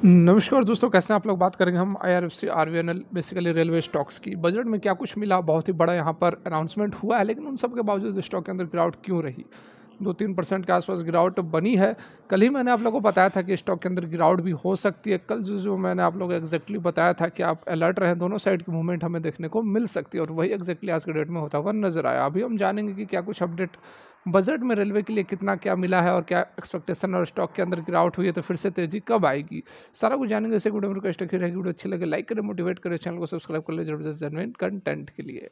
नमस्कार दोस्तों, कैसे हैं आप लोग। बात करेंगे हम IRFC RVNL basically railway stocks की। बजट में क्या कुछ मिला, बहुत ही बड़ा यहाँ पर अनाउंसमेंट हुआ है, लेकिन उन सब के बावजूद स्टॉक के अंदर गिरावट क्यों रही। 2-3% के आसपास गिरावट बनी है। कल ही मैंने आप लोगों को बताया था कि स्टॉक के अंदर गिरावट भी हो सकती है। कल जो मैंने आप लोगों को एग्जैक्टली बताया था कि आप अलर्ट रहें, दोनों साइड की मूवमेंट हमें देखने को मिल सकती है, और वही एग्जैक्टली आज के डेट में होता हुआ नजर आया। अभी हम जानेंगे कि क्या कुछ अपडेट बजट में रेलवे के लिए कितना क्या मिला है, और क्या एक्सपेक्टेशन और स्टॉक के अंदर गिरावट हुई है तो फिर से तेजी कब आएगी, सारा कुछ जानेंगे। इसे वीडियो में रिक्वेस्ट रखी रहेगी, वीडियो अच्छी लगे लाइक करें, मोटिवेट करें, चैनल को सब्सक्राइब कर ले जरूर जेन्युइन कंटेंट के लिए।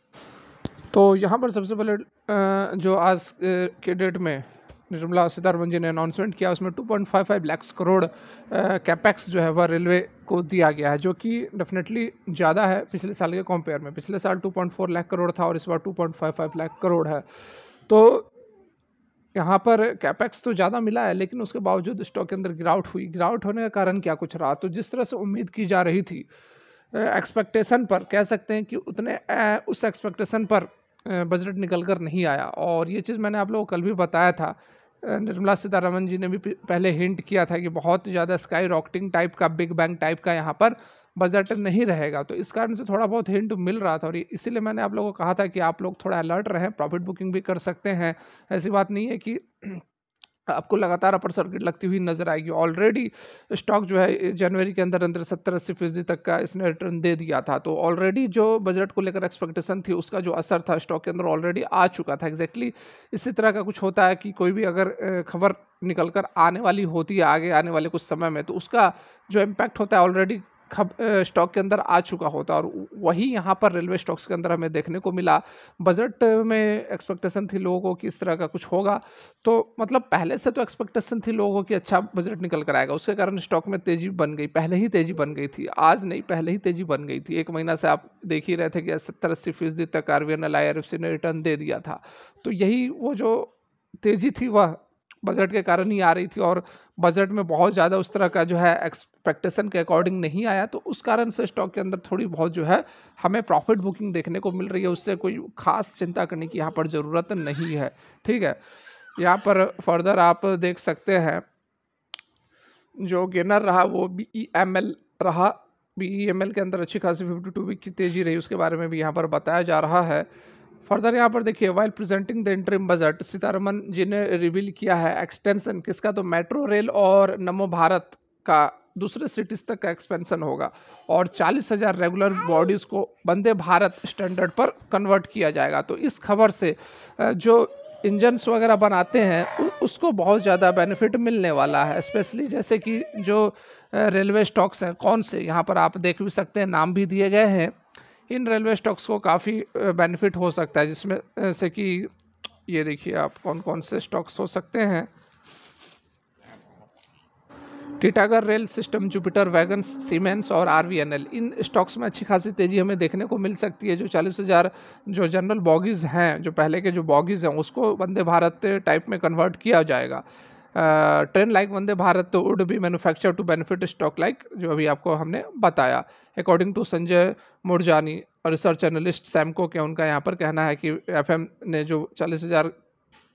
तो यहाँ पर सबसे पहले जो आज के डेट में निर्मला सीतारमण जी ने अनाउंसमेंट किया, उसमें 2.55 लाख करोड़ कैपेक्स जो है वह रेलवे को दिया गया है, जो कि डेफिनेटली ज़्यादा है पिछले साल के कंपेयर में। पिछले साल 2.4 लाख करोड़ था और इस बार 2.55 लाख करोड़ है। तो यहाँ पर कैपेक्स तो ज़्यादा मिला है, लेकिन उसके बावजूद स्टॉक के अंदर गिरावट हुई। गिरावट होने का कारण क्या कुछ रहा, तो जिस तरह से उम्मीद की जा रही थी, एक्सपेक्टेशन पर कह सकते हैं कि उतने उस एक्सपेक्टेशन पर बजट निकल कर नहीं आया। और ये चीज़ मैंने आप लोगों को कल भी बताया था। निर्मला सीतारमण जी ने भी पहले हिंट किया था कि बहुत ज़्यादा स्काई रॉकेटिंग टाइप का, बिग बैंग टाइप का यहाँ पर बजट नहीं रहेगा। तो इस कारण से थोड़ा बहुत हिंट मिल रहा था, और इसीलिए मैंने आप लोगों को कहा था कि आप लोग थोड़ा अलर्ट रहें, प्रॉफिट बुकिंग भी कर सकते हैं। ऐसी बात नहीं है कि आपको लगातार अपर सर्किट लगती हुई नजर आएगी। ऑलरेडी स्टॉक जो है जनवरी के अंदर अंदर 70-80% तक का इसने रिटर्न दे दिया था। तो ऑलरेडी जो बजट को लेकर एक्सपेक्टेशन थी, उसका जो असर था स्टॉक के अंदर ऑलरेडी आ चुका था। एग्जैक्टली इसी तरह का कुछ होता है कि कोई भी अगर खबर निकल कर आने वाली होती है आगे आने वाले कुछ समय में, तो उसका जो इम्पैक्ट होता है ऑलरेडी स्टॉक के अंदर आ चुका होता है। और वही यहाँ पर रेलवे स्टॉक्स के अंदर हमें देखने को मिला। बजट में एक्सपेक्टेशन थी लोगों को कि इस तरह का कुछ होगा, तो मतलब पहले से तो एक्सपेक्टेशन थी लोगों की अच्छा बजट निकल कर आएगा, उसके कारण स्टॉक में तेजी बन गई। पहले ही तेजी बन गई थी, आज नहीं, पहले ही तेजी बन गई थी। एक महीना से आप देख ही रहे थे कि 70-80% तक आरवीएनएल आईआरएफसी ने रिटर्न दे दिया था। तो यही वो जो तेजी थी वह बजट के कारण ही आ रही थी, और बजट में बहुत ज़्यादा उस तरह का जो है एक्सपेक्टेशन के अकॉर्डिंग नहीं आया, तो उस कारण से स्टॉक के अंदर थोड़ी बहुत जो है हमें प्रॉफिट बुकिंग देखने को मिल रही है। उससे कोई खास चिंता करने की यहाँ पर ज़रूरत नहीं है। ठीक है, यहाँ पर फर्दर आप देख सकते हैं जो गेनर रहा वो BEML रहा। BEML के अंदर अच्छी खासी 52 वीक की तेजी रही, उसके बारे में भी यहाँ पर बताया जा रहा है। फर्दर यहाँ पर देखिए, while presenting the interim budget, Sitharaman ji ने रिवील किया है एक्सटेंशन किसका, तो मेट्रो रेल और नमो भारत का दूसरे सिटीज तक का एक्सपेंशन होगा, और 40,000 रेगुलर बॉडीज़ को वंदे भारत स्टैंडर्ड पर कन्वर्ट किया जाएगा। तो इस खबर से जो इंजन्स वगैरह बनाते हैं उसको बहुत ज़्यादा बेनिफिट मिलने वाला है। स्पेशली जैसे कि जो रेलवे स्टॉक्स हैं, कौन से यहाँ पर आप देख भी सकते हैं, नाम भी दिए गए हैं। इन रेलवे स्टॉक्स को काफ़ी बेनिफिट हो सकता है, जिसमें से कि ये देखिए आप कौन कौन से स्टॉक्स हो सकते हैं। Titagarh rail system, Jupiter wagons, siemens और आरवीएनएल, इन स्टॉक्स में अच्छी खासी तेजी हमें देखने को मिल सकती है। जो 40,000 जो जनरल बॉगीज़ हैं, जो पहले के जो बॉगीज़ हैं, उसको वंदे भारत टाइप में कन्वर्ट किया जाएगा। Train like Vande Bharat would be manufacture to benefit stock like, जो अभी आपको हमने बताया। According to Sanjay Murjani, research analyst Samco के, उनका यहाँ पर कहना है कि एफएम ने जो 40,000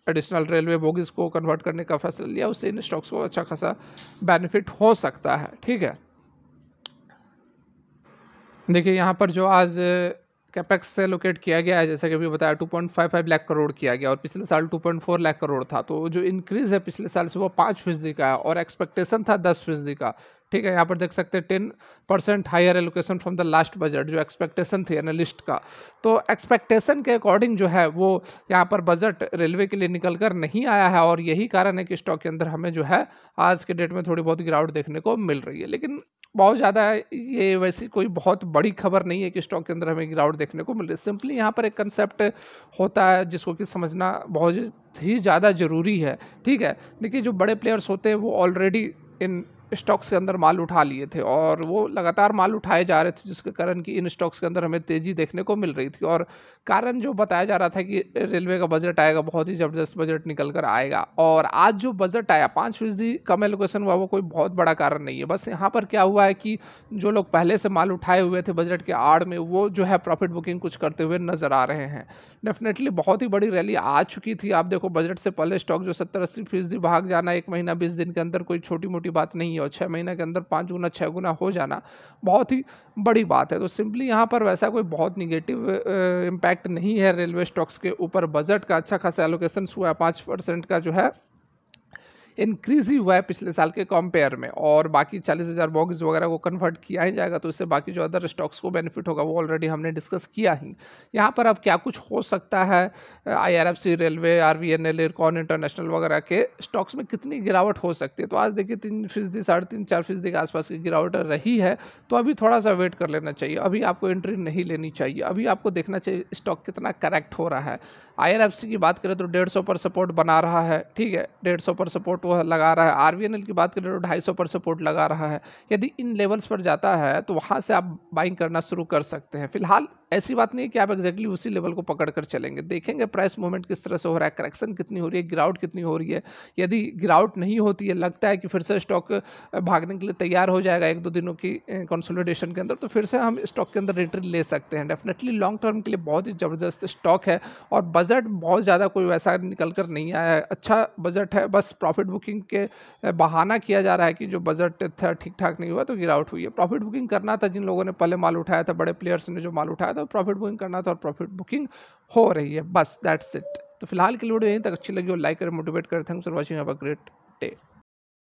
एडिशनल रेलवे बोगीज को कन्वर्ट करने का फैसला लिया, उससे इन स्टॉक्स को अच्छा खासा बेनिफिट हो सकता है। ठीक है, देखिए यहाँ पर जो आज कैपेक्स से लोकेट किया गया है, जैसा कि अभी बताया 2.55 लाख करोड़ किया गया, और पिछले साल 2.4 लाख करोड़ था। तो जो इंक्रीज है पिछले साल से वो 5% का है, और एक्सपेक्टेशन था 10% का। ठीक है, यहाँ पर देख सकते हैं 10% higher allocation from the last budget, जो एक्सपेक्टेशन थी एनालिस्ट का। तो एक्सपेक्टेशन के अकॉर्डिंग जो है वो यहाँ पर बजट रेलवे के लिए निकल कर नहीं आया है, और यही कारण है कि स्टॉक के अंदर हमें जो है आज के डेट में थोड़ी बहुत गिरावट देखने को मिल रही है। लेकिन बहुत ज़्यादा ये वैसी कोई बहुत बड़ी खबर नहीं है कि स्टॉक के अंदर हमें गिरावट देखने को मिल रही है। सिंपली यहाँ पर एक कंसेप्ट होता है जिसको कि समझना बहुत ही ज़्यादा ज़रूरी है। ठीक है, देखिए जो बड़े प्लेयर्स होते हैं वो ऑलरेडी इन स्टॉक्स के अंदर माल उठा लिए थे, और वो लगातार माल उठाए जा रहे थे, जिसके कारण कि इन स्टॉक्स के अंदर हमें तेज़ी देखने को मिल रही थी। और कारण जो बताया जा रहा था कि रेलवे का बजट आएगा, बहुत ही ज़बरदस्त बजट निकल कर आएगा, और आज जो बजट आया 5% कम एलोकेशन हुआ, वो कोई बहुत बड़ा कारण नहीं है। बस यहाँ पर क्या हुआ है कि जो लोग पहले से माल उठाए हुए थे बजट के आड़ में, वो जो है प्रॉफिट बुकिंग कुछ करते हुए नजर आ रहे हैं। डेफिनेटली बहुत ही बड़ी रैली आ चुकी थी। आप देखो बजट से पहले स्टॉक जो 70-80% भाग जाना 1 महीना 20 दिन के अंदर कोई छोटी मोटी बात नहीं है, और 6 महीने के अंदर 5 गुना 6 गुना हो जाना बहुत ही बड़ी बात है। तो सिंपली यहाँ पर वैसा कोई बहुत निगेटिव इम्पैक्ट नहीं है रेलवे स्टॉक्स के ऊपर। बजट का अच्छा खासा एलोकेशन हुआ है, 5% का जो है इंक्रीज ही हुआ है पिछले साल के कंपेयर में, और बाकी 40,000 बॉक्स वगैरह को कन्वर्ट किया ही जाएगा, तो इससे बाकी जो अदर स्टॉक्स को बेनिफिट होगा वो ऑलरेडी हमने डिस्कस किया ही। यहाँ पर अब क्या कुछ हो सकता है, IRFC, railway, RVNL, IRCON international वगैरह के स्टॉक्स में कितनी गिरावट हो सकती है। तो आज देखिए 3%, 3.5%, 4% के आसपास की गिरावट रही है, तो अभी थोड़ा सा वेट कर लेना चाहिए। अभी आपको एंट्री नहीं लेनी चाहिए, अभी आपको देखना चाहिए स्टॉक कितना करेक्ट हो रहा है। IRFC की बात करें तो 150 पर सपोर्ट बना रहा है, ठीक है, 150 पर सपोर्ट वो लगा रहा है। RVNL की बात करें तो 250 पर सपोर्ट लगा रहा है। यदि इन लेवल्स पर जाता है तो वहाँ से आप बाइंग करना शुरू कर सकते हैं। फिलहाल ऐसी बात नहीं है कि आप एग्जैक्टली उसी लेवल को पकड़ कर चलेंगे, देखेंगे प्राइस मूवमेंट किस तरह से हो रहा है, करेक्शन कितनी हो रही है, गिरावट कितनी हो रही है। यदि गिरावट नहीं होती है, लगता है कि फिर से स्टॉक भागने के लिए तैयार हो जाएगा 1-2 दिनों की कंसोलिडेशन के अंदर, तो फिर से हम स्टॉक के अंदर एंट्री ले सकते हैं। डेफिनेटली लॉन्ग टर्म के लिए बहुत ही ज़बरदस्त स्टॉक है, और बजट बहुत ज़्यादा कोई वैसा निकल कर नहीं आया है, अच्छा बजट है। बस प्रॉफिट बुकिंग के बहाना किया जा रहा है कि जो बजट था ठीक ठाक नहीं हुआ तो गिरावट हुई है। प्रॉफिट बुकिंग करना था जिन लोगों ने पहले माल उठाया था, बड़े प्लेयर्स ने जो माल उठाया था, प्रॉफिट बुकिंग करना था और प्रॉफिट बुकिंग हो रही है, बस दैट्स इट। तो फिलहाल की वीडियो यहीं तक अच्छी लगी और लाइक करें, मोटिवेट करें। Thanks for watching, have a great day.